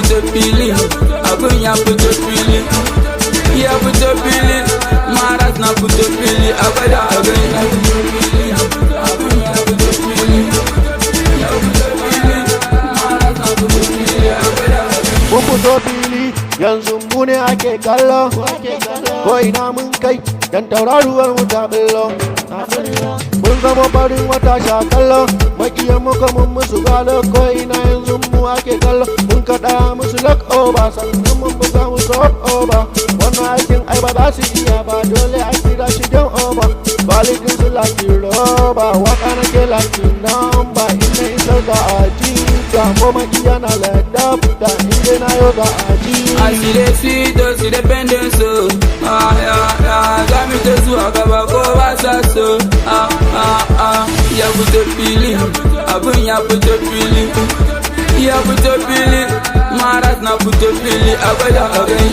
fito fili, abin ya fito fili, ya fito fili, maras na fito fili, abada abin ya fito fili, abin ya fito fili, ya fito fili, maras na fito fili, abada abin. Mun fito fili yanzu mu ne ake kallo, ko ina mun kai dan tauraruwar mu ta billo. Mun zama farin wata sha kallo, makiyan muka mun musu galo, ko ina yanzu mu ake kallo. Mun kaɗa musu lock over, sannan mun buga musu hop over. Wannan aikin ai ba za su iya ba, dole a kira shi don over. Kwalitin su laki roba, waka nake laki number. Ina isar da aji, ga ko makiya na ladabta, inda na yau da aji. I see the fito, see the pendant so. Got me to zuwa gaba ko ba sa so. Ya fito fili, abin ya fito fili, ya fito fili, maras na fito fili, abada abin.